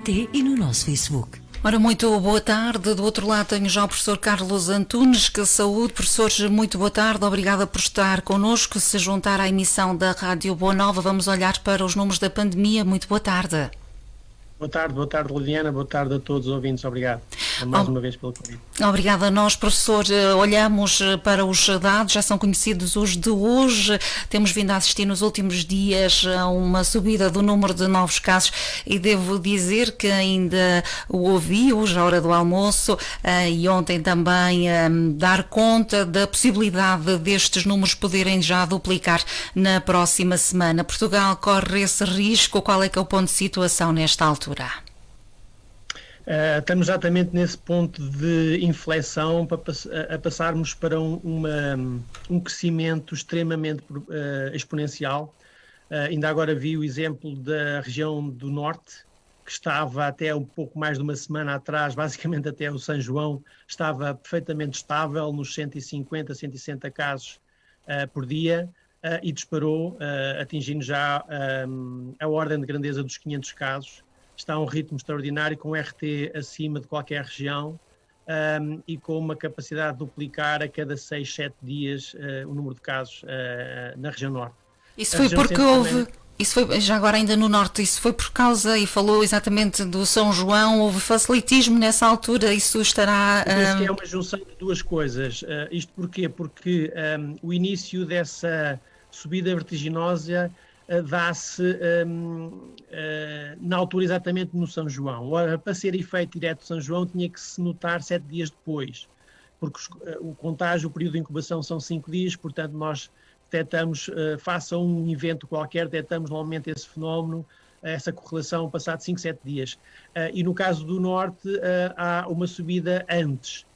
rr.pt e no nosso Facebook. Ora, muito boa tarde. Do outro lado tenho já o professor Carlos Antunes, que saúde. Professores, muito boa tarde. Obrigada por estar connosco. Se juntar à emissão da Rádio Boa Nova, vamos olhar para os números da pandemia. Muito boa tarde. Boa tarde, Liliana. Boa tarde a todos os ouvintes. Obrigado mais uma vez pelo convite. Obrigada a nós, professor. Olhamos para os dados, já são conhecidos os de hoje. Temos vindo a assistir nos últimos dias a uma subida do número de novos casos e devo dizer que ainda o ouvi hoje à hora do almoço e ontem também dar conta da possibilidade destes números poderem já duplicar na próxima semana. Portugal corre esse risco? Qual é que é o ponto de situação nesta altura? Estamos exatamente nesse ponto de inflexão para passarmos para um crescimento extremamente exponencial. Ainda agora vi o exemplo da região do Norte, que estava até um pouco mais de uma semana atrás, basicamente até o São João, estava perfeitamente estável nos 150, 160 casos por dia e disparou, atingindo já a ordem de grandeza dos 500 casos. Está a um ritmo extraordinário, com RT acima de qualquer região e com uma capacidade de duplicar a cada 6, 7 dias o número de casos na região norte. Isso foi porque houve, isso foi, já agora ainda no norte, isso foi por causa, e falou exatamente do São João, houve facilitismo nessa altura, isso estará... Penso que é uma junção de duas coisas. Isto porquê? Porque o início dessa subida vertiginosa dá-se na altura exatamente no São João. Ora, para ser efeito direto de São João tinha que se notar 7 dias depois, porque o contágio, o período de incubação são 5 dias, portanto nós detectamos, face a um evento qualquer, detectamos normalmente esse fenómeno, essa correlação passado 5, 7 dias. E no caso do Norte há uma subida antes.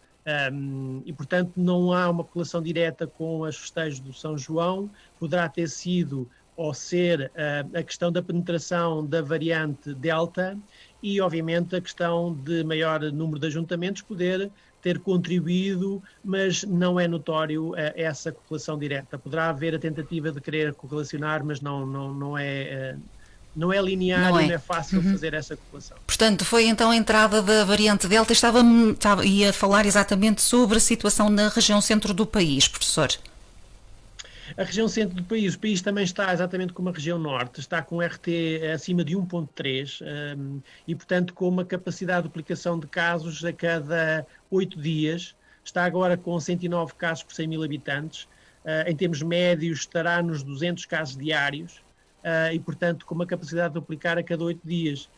E portanto não há uma correlação direta com os festejos do São João. Poderá ter sido ou ser a questão da penetração da variante Delta e, obviamente, a questão de maior número de ajuntamentos poder ter contribuído, mas não é notório essa correlação direta. Poderá haver a tentativa de querer correlacionar, mas não é linear e não é fácil fazer essa correlação. Portanto, foi então a entrada da variante Delta. Ia a falar exatamente sobre a situação na região centro do país, professor. A região centro do país, o país também está exatamente como a região norte, está com RT acima de 1.3 e, portanto, com uma capacidade de duplicação de casos a cada 8 dias. Está agora com 109 casos por 100 mil habitantes. Em termos médios, estará nos 200 casos diários e, portanto, com uma capacidade de duplicar a cada 8 dias.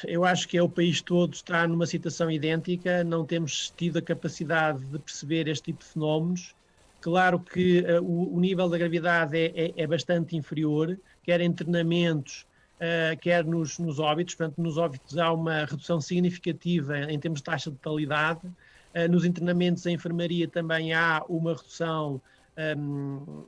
Eu acho que o país todo está numa situação idêntica, não temos tido a capacidade de perceber este tipo de fenómenos. Claro que o nível da gravidade é bastante inferior, quer em internamentos, quer nos óbitos. Portanto, nos óbitos há uma redução significativa em termos de taxa de letalidade. Nos internamentos em enfermaria também há uma redução,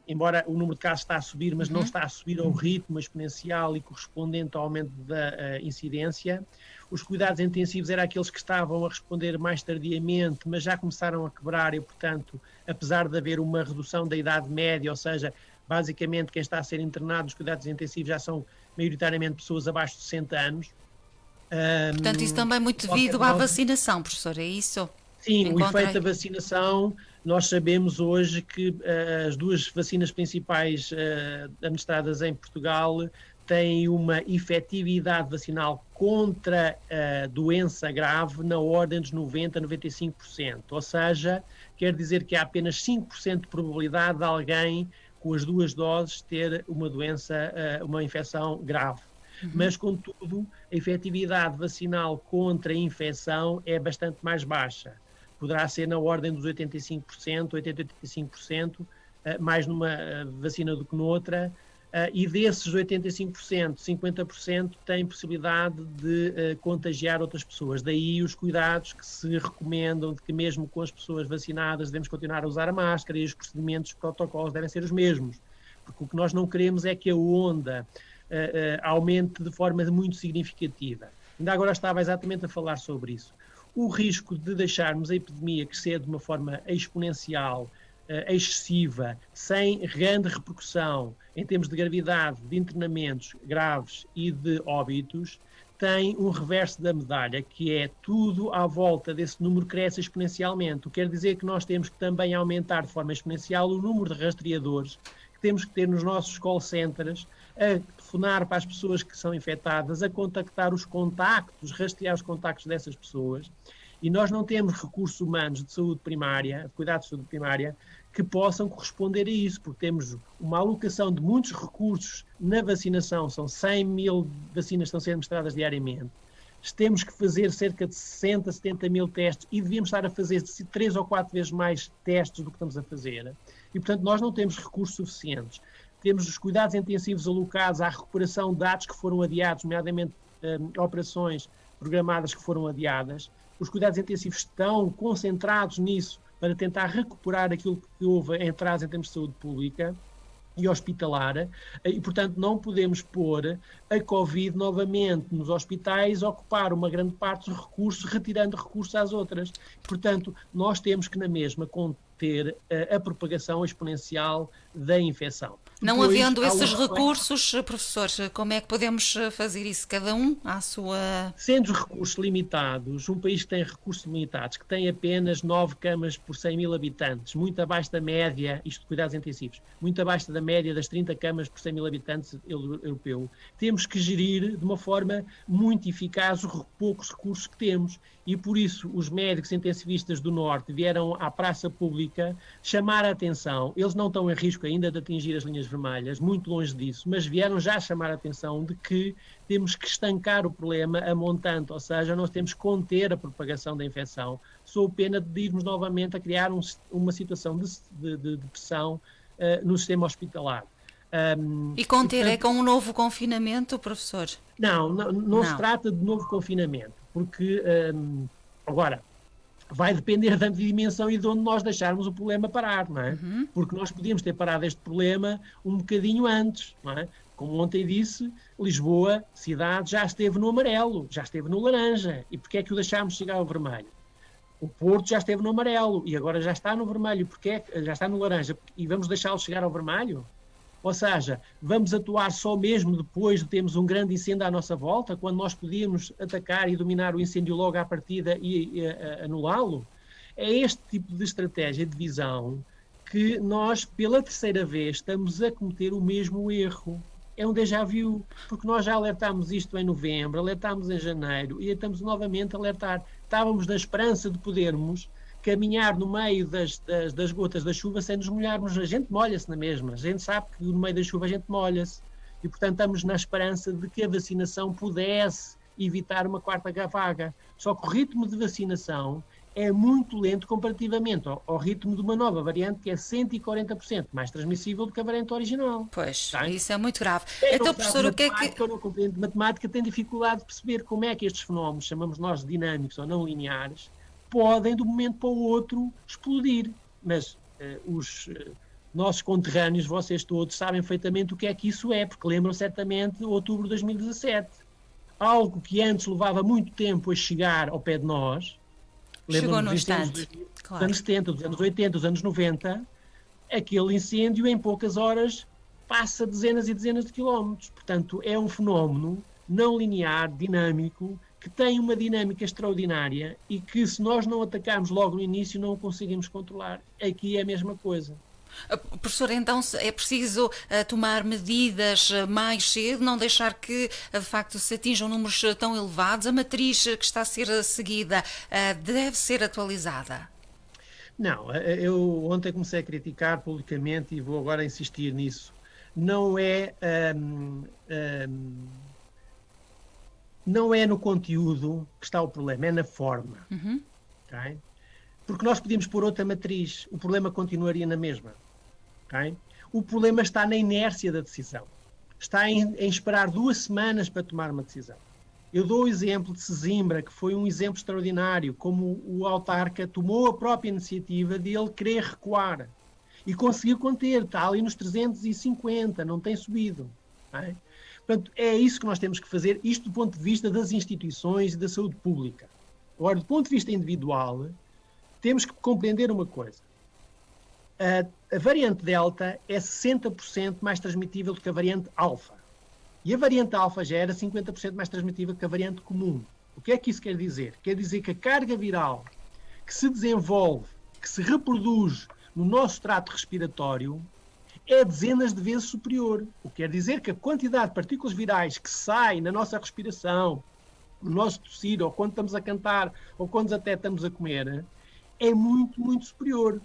embora o número de casos está a subir, mas não está a subir ao ritmo exponencial e correspondente ao aumento da incidência. Os cuidados intensivos eram aqueles que estavam a responder mais tardiamente, mas já começaram a quebrar e, portanto, apesar de haver uma redução da idade média, ou seja, basicamente quem está a ser internado nos cuidados intensivos já são maioritariamente pessoas abaixo de 60 anos. Portanto, isso também é muito devido à vacinação, professor, é isso? Sim, o efeito da vacinação, nós sabemos hoje que as duas vacinas principais administradas em Portugal têm uma efetividade vacinal contra a doença grave na ordem dos 90% a 95%. Ou seja, quer dizer que há apenas 5% de probabilidade de alguém com as duas doses ter uma doença, uma infecção grave. Mas, contudo, a efetividade vacinal contra a infecção é bastante mais baixa. Poderá ser na ordem dos 85%, 80% a 85%, mais numa vacina do que noutra, e desses 85%, 50% têm possibilidade de contagiar outras pessoas. Daí os cuidados que se recomendam de que mesmo com as pessoas vacinadas devemos continuar a usar a máscara e os procedimentos, os protocolos devem ser os mesmos. Porque o que nós não queremos é que a onda aumente de forma muito significativa. Ainda agora estava exatamente a falar sobre isso. O risco de deixarmos a epidemia crescer de uma forma exponencial excessiva, sem grande repercussão em termos de gravidade, de internamentos graves e de óbitos, tem um reverso da medalha, que é tudo à volta desse número cresce exponencialmente. O que quer dizer que nós temos que também aumentar de forma exponencial o número de rastreadores que temos que ter nos nossos call centers, a telefonar para as pessoas que são infectadas, a contactar os contactos, rastrear os contactos dessas pessoas. E nós não temos recursos humanos de saúde primária, de cuidados de saúde primária, que possam corresponder a isso, porque temos uma alocação de muitos recursos na vacinação, são 100 mil vacinas que estão sendo administradas diariamente. Temos que fazer cerca de 60, 70 mil testes e devíamos estar a fazer 3 ou 4 vezes mais testes do que estamos a fazer. E, portanto, nós não temos recursos suficientes. Temos os cuidados intensivos alocados à recuperação de dados que foram adiados, nomeadamente operações programadas que foram adiadas. Os cuidados intensivos estão concentrados nisso para tentar recuperar aquilo que houve em atraso em termos de saúde pública e hospitalar, e, portanto, não podemos pôr a Covid novamente nos hospitais, ocupar uma grande parte dos recursos, retirando recursos às outras. Portanto, nós temos que, na mesma, conter a propagação exponencial da infecção. Não Depois, havendo esses recursos, professor, como é que podemos fazer isso? Cada um à sua... Sendo os recursos limitados, um país que tem recursos limitados, que tem apenas 9 camas por 100 mil habitantes, muito abaixo da média, isto de cuidados intensivos, muito abaixo da média das 30 camas por 100 mil habitantes europeu, temos que gerir de uma forma muito eficaz os poucos recursos que temos. E por isso os médicos intensivistas do Norte vieram à praça pública chamar a atenção. Eles não estão em risco ainda de atingir as linhas vermelhas, muito longe disso, mas vieram já chamar a atenção de que temos que estancar o problema a montante, ou seja, nós temos que conter a propagação da infecção, sob pena de irmos novamente a criar uma situação de pressão no sistema hospitalar. E conter portanto, é com um novo confinamento, professor? Não se trata de novo confinamento, porque agora vai depender da dimensão e de onde nós deixarmos o problema parar, não é? Uhum. Porque nós podíamos ter parado este problema um bocadinho antes, não é? Como ontem disse, Lisboa, cidade, já esteve no amarelo, já esteve no laranja. E porquê é que o deixámos chegar ao vermelho? O Porto já esteve no amarelo e agora já está no vermelho, já está no laranja, e vamos deixá-lo chegar ao vermelho? Ou seja, vamos atuar só mesmo depois de termos um grande incêndio à nossa volta, quando nós podíamos atacar e dominar o incêndio logo à partida e anulá-lo? É este tipo de estratégia de visão que nós, pela terceira vez, estamos a cometer o mesmo erro. É um déjà vu, porque nós já alertámos isto em novembro, alertámos em janeiro e estamos novamente a alertar. Estávamos na esperança de podermos caminhar no meio das gotas da chuva sem nos molharmos. A gente molha-se na mesma. A gente sabe que no meio da chuva a gente molha-se. E, portanto, estamos na esperança de que a vacinação pudesse evitar uma quarta vaga. Só que o ritmo de vacinação é muito lento comparativamente ao ritmo de uma nova variante que é 140% mais transmissível do que a variante original. Pois, tá? Isso é muito grave. Então, professor, o que é que... Eu não compreendo matemática, tem dificuldade de perceber como é que estes fenómenos, chamamos nós de dinâmicos ou não lineares, podem, de um momento para o outro, explodir. Mas os nossos conterrâneos, vocês todos, sabem perfeitamente o que é que isso é, porque lembram certamente de outubro de 2017. Algo que antes levava muito tempo a chegar ao pé de nós, chegou no instante, claro. Dos anos 70, dos anos 80, dos anos 90, aquele incêndio em poucas horas passa dezenas e dezenas de quilómetros. Portanto, é um fenómeno não linear, dinâmico, que tem uma dinâmica extraordinária e que, se nós não atacarmos logo no início, não o conseguimos controlar. Aqui é a mesma coisa. Professor, então é preciso tomar medidas mais cedo, não deixar que, de facto, se atinjam números tão elevados. A matriz que está a ser seguida deve ser atualizada? Não, eu ontem comecei a criticar publicamente e vou agora insistir nisso. Não é no conteúdo que está o problema, é na forma. Uhum. Okay? Porque nós podíamos pôr outra matriz, o problema continuaria na mesma. Okay? O problema está na inércia da decisão. Está em esperar 2 semanas para tomar uma decisão. Eu dou o exemplo de Sesimbra, que foi um exemplo extraordinário, como o autarca tomou a própria iniciativa de ele querer recuar. E conseguiu conter, está ali nos 350, não tem subido. Okay? Portanto, é isso que nós temos que fazer, isto do ponto de vista das instituições e da saúde pública. Agora, do ponto de vista individual, temos que compreender uma coisa. A variante Delta é 60% mais transmitível do que a variante Alfa. E a variante Alfa já era 50% mais transmitível que a variante comum. O que é que isso quer dizer? Quer dizer que a carga viral que se desenvolve, que se reproduz no nosso trato respiratório, é dezenas de vezes superior. O que quer dizer que a quantidade de partículas virais que sai na nossa respiração, no nosso tossir, ou quando estamos a cantar, ou quando até estamos a comer, é muito, muito superior.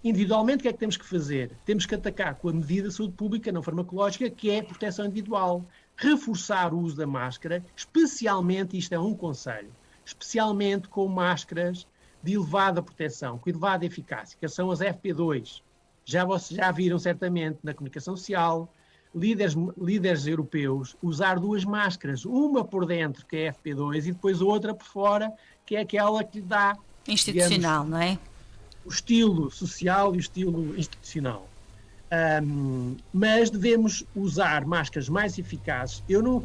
Individualmente, o que é que temos que fazer? Temos que atacar com a medida de saúde pública não farmacológica, que é a proteção individual. Reforçar o uso da máscara, especialmente, isto é um conselho, especialmente com máscaras de elevada proteção, com elevada eficácia, que são as FP2. Vocês já viram certamente na comunicação social, líderes europeus usar duas máscaras, uma por dentro, que é a FP2, e depois outra por fora, que é aquela que lhe dá, institucional, digamos, não é? O estilo social e o estilo institucional. Mas devemos usar máscaras mais eficazes. Eu não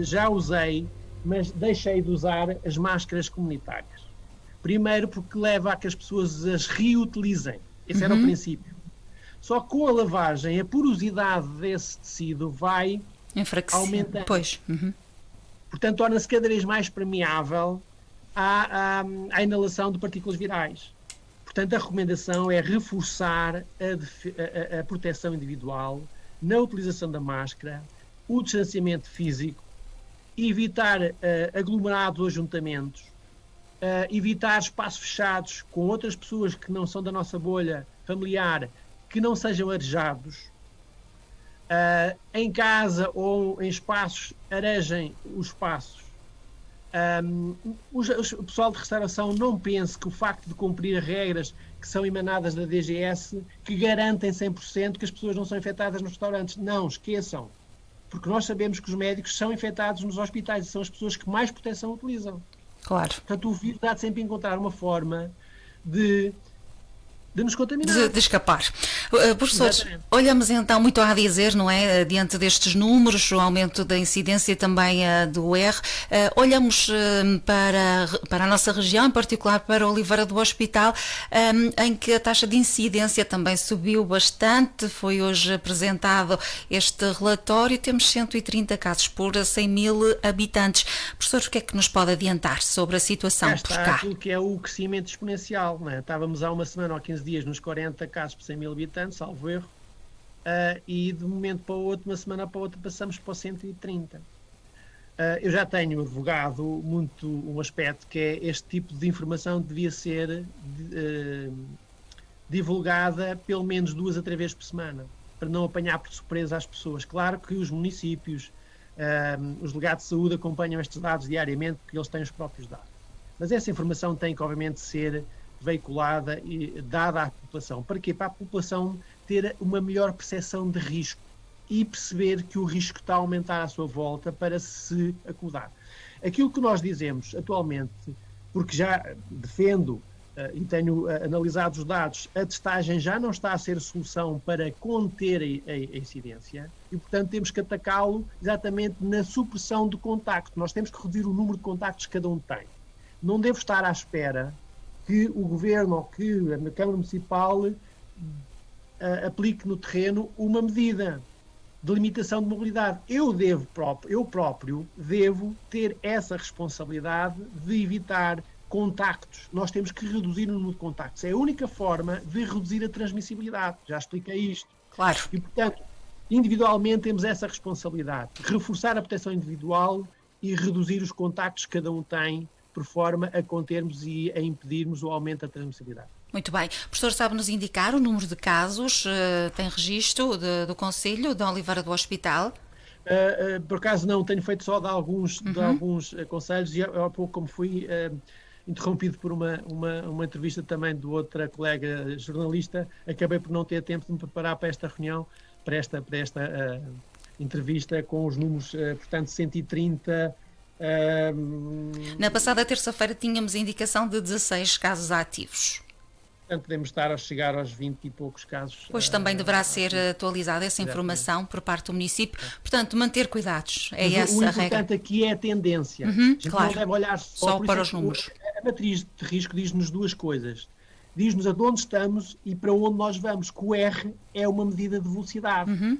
já usei, mas deixei de usar as máscaras comunitárias. Primeiro porque leva a que as pessoas as reutilizem. Esse era o princípio. Só que com a lavagem, a porosidade desse tecido vai aumentando. Pois. Portanto, torna-se cada vez mais permeável à inalação de partículas virais. Portanto, a recomendação é reforçar a proteção individual, na utilização da máscara, o distanciamento físico, evitar aglomerados ou ajuntamentos, evitar espaços fechados com outras pessoas que não são da nossa bolha familiar, que não sejam arejados. Em casa ou em espaços, arejem os espaços. O pessoal de restauração não pense que o facto de cumprir as regras que são emanadas da DGS que garantem 100% que as pessoas não são infectadas nos restaurantes. Não, esqueçam. Porque nós sabemos que os médicos são infectados nos hospitais e são as pessoas que mais proteção utilizam. Claro. Portanto, o vírus há de sempre encontrar uma forma de nos contaminar. De escapar. Professores, olhamos então muito a dizer, não é? Diante destes números, o aumento da incidência e também do R, olhamos para a nossa região, em particular para Oliveira do Hospital, em que a taxa de incidência também subiu bastante. Foi hoje apresentado este relatório, temos 130 casos por 100 mil habitantes. Professores, o que é que nos pode adiantar sobre a situação por cá? Aquilo que é o crescimento exponencial, não é? Estávamos há uma semana ou 15 dias nos 40 casos por 100 mil habitantes, salvo erro, e de um momento para o outro, uma semana para a outra, passamos para os 130. Eu já tenho advogado muito um aspecto que é este tipo de informação devia ser divulgada pelo menos 2 a 3 vezes por semana, para não apanhar por surpresa as pessoas. Claro que os municípios, os delegados de saúde acompanham estes dados diariamente porque eles têm os próprios dados. Mas essa informação tem que, obviamente, ser veiculada e dada à população. Para quê? Para a população ter uma melhor percepção de risco e perceber que o risco está a aumentar à sua volta para se acomodar. Aquilo que nós dizemos atualmente, porque já defendo e tenho analisado os dados, a testagem já não está a ser solução para conter a incidência e, portanto, temos que atacá-lo exatamente na supressão do contacto. Nós temos que reduzir o número de contactos que cada um tem. Não devo estar à espera que o Governo ou que a Câmara Municipal aplique no terreno uma medida de limitação de mobilidade. Eu próprio devo ter essa responsabilidade de evitar contactos. Nós temos que reduzir o número de contactos. É a única forma de reduzir a transmissibilidade. Já expliquei isto. Claro. E, portanto, individualmente temos essa responsabilidade. Reforçar a proteção individual e reduzir os contactos que cada um tem, por forma a contermos e a impedirmos o aumento da transmissibilidade. Muito bem. O professor sabe-nos indicar o número de casos, tem registro do Conselho de Oliveira do Hospital? Por acaso não, tenho feito só de alguns conselhos e há pouco, como fui interrompido por uma entrevista também de outra colega jornalista, acabei por não ter tempo de me preparar para esta reunião, para esta entrevista com os números, portanto, 130. Na passada terça-feira tínhamos a indicação de 16 casos ativos. Portanto, podemos estar a chegar aos 20 e poucos casos. Pois também deverá ser atualizada essa informação por parte do município. Portanto, manter cuidados. É essa a regra. O importante aqui é a tendência. Claro. Não deve olhar só para os números. A matriz de risco diz-nos duas coisas. diz-nos aonde estamos e para onde nós vamos, que o R é uma medida de velocidade.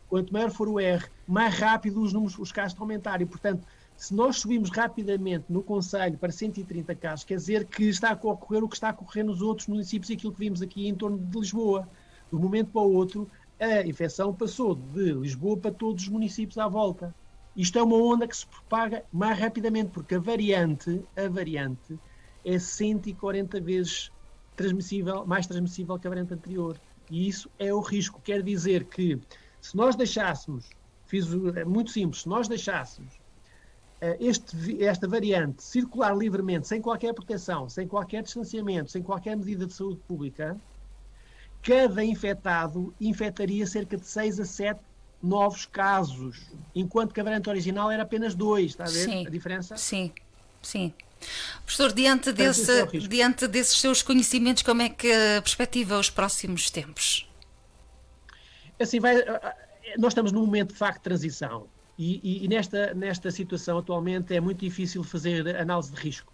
Quanto maior for o R, mais rápido os casos estão a aumentar. E, portanto, se nós subimos rapidamente no Conselho para 130 casos, quer dizer que está a ocorrer o que está a ocorrer nos outros municípios e aquilo que vimos aqui em torno de Lisboa. De um momento para o outro, a infecção passou de Lisboa para todos os municípios à volta. Isto é uma onda que se propaga mais rapidamente, porque a variante é 140 vezes mais transmissível que a variante anterior. E isso é o risco. Quer dizer que, se nós deixássemos, é muito simples, se nós deixássemos esta variante circular livremente, sem qualquer proteção, sem qualquer distanciamento, sem qualquer medida de saúde pública, cada infectado infectaria cerca de 6 a 7 novos casos, enquanto que a variante original era apenas 2. Está a ver a diferença? Sim. Professor, diante desses seus conhecimentos, como é que perspectiva os próximos tempos? Assim, nós estamos num momento de facto de transição e nesta situação atualmente é muito difícil fazer análise de risco,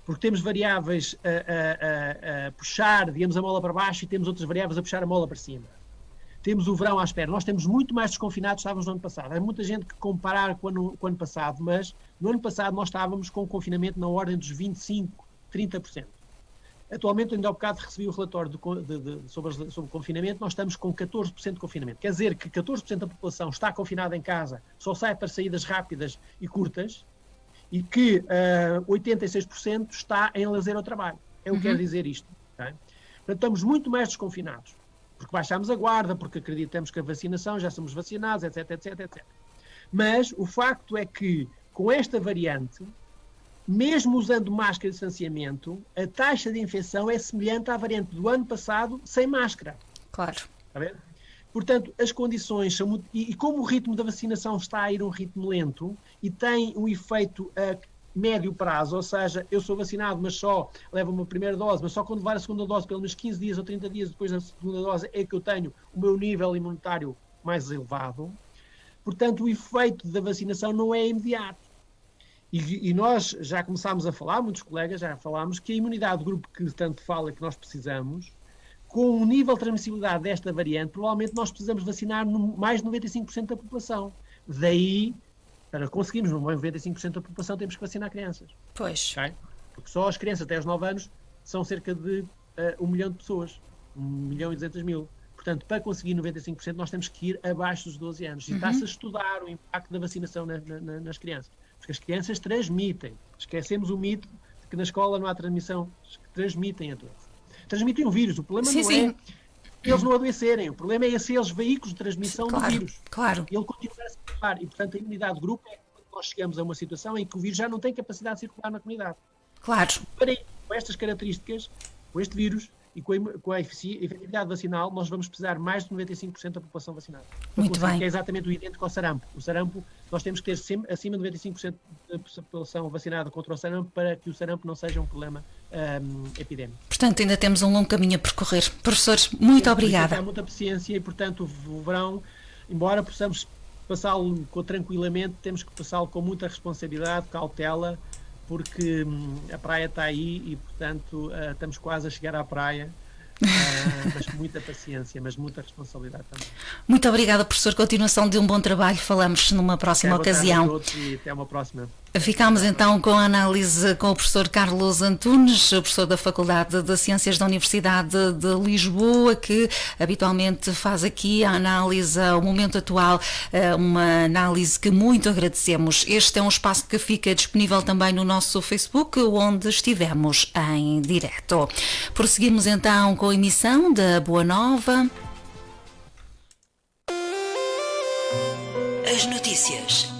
porque temos variáveis a puxar, digamos, a mola para baixo e temos outras variáveis a puxar a mola para cima. Temos o verão à espera. Nós temos muito mais desconfinados que estávamos no ano passado. Há muita gente que comparar com o ano passado, mas no ano passado nós estávamos com confinamento na ordem dos 25%, 30%. Atualmente, ainda há bocado recebi o relatório sobre o confinamento, nós estamos com 14% de confinamento. Quer dizer que 14% da população está confinada em casa, só sai para saídas rápidas e curtas, e que 86% está em lazer ao trabalho. É o que quer dizer isto. Okay? Portanto, estamos muito mais desconfinados, porque baixámos a guarda, porque acreditamos que a vacinação, já somos vacinados, etc. Mas o facto é que, com esta variante, mesmo usando máscara e distanciamento, a taxa de infecção é semelhante à variante do ano passado sem máscara. Claro. Está a ver? Portanto, as condições são muito... E como o ritmo da vacinação está a ir a um ritmo lento e tem um efeito a médio prazo, ou seja, eu sou vacinado, mas só levo uma primeira dose, mas só quando levar a segunda dose, pelo menos 15 dias ou 30 dias depois da segunda dose, é que eu tenho o meu nível imunitário mais elevado. Portanto, o efeito da vacinação não é imediato. E nós já começámos a falar, muitos colegas já falámos, que a imunidade do grupo que tanto fala que nós precisamos, com o nível de transmissibilidade desta variante, provavelmente nós precisamos vacinar mais de 95% da população. Daí, para conseguirmos 95% da população, temos que vacinar crianças. Pois. Okay? Porque só as crianças até aos 9 anos são cerca de 1 milhão de pessoas. 1.200.000. Portanto, para conseguir 95%, nós temos que ir abaixo dos 12 anos. E está-se a estudar o impacto da vacinação nas crianças. Porque as crianças transmitem. Esquecemos o mito de que na escola não há transmissão. Transmitem a doença. Transmitem o vírus. O problema não é eles não adoecerem. O problema é eles veículos de transmissão do vírus. Claro. E ele continua a circular. E, portanto, a imunidade de grupo é quando nós chegamos a uma situação em que o vírus já não tem capacidade de circular na comunidade. Claro. Com estas características, com este vírus e com a efetividade vacinal, nós vamos precisar mais de 95% da população vacinada. Muito bem. Que é exatamente o idêntico ao sarampo. O sarampo, nós temos que ter sempre acima de 95% da população vacinada contra o sarampo para que o sarampo não seja um problema epidémico. Portanto, ainda temos um longo caminho a percorrer. Professor, muito obrigada. Há muita paciência e, portanto, o verão, embora possamos passá-lo tranquilamente, temos que passá-lo com muita responsabilidade, cautela, porque a praia está aí e, portanto, estamos quase a chegar à praia, mas com muita paciência, mas muita responsabilidade também. Muito obrigada, professor. Continuação de um bom trabalho. Falamos numa próxima ocasião. Boa tarde a todos e até uma próxima. Ficámos então com a análise com o professor Carlos Antunes, professor da Faculdade de Ciências da Universidade de Lisboa, que habitualmente faz aqui a análise ao momento atual, uma análise que muito agradecemos. Este é um espaço que fica disponível também no nosso Facebook, onde estivemos em direto. Prosseguimos então com a emissão da Boa Nova. As notícias.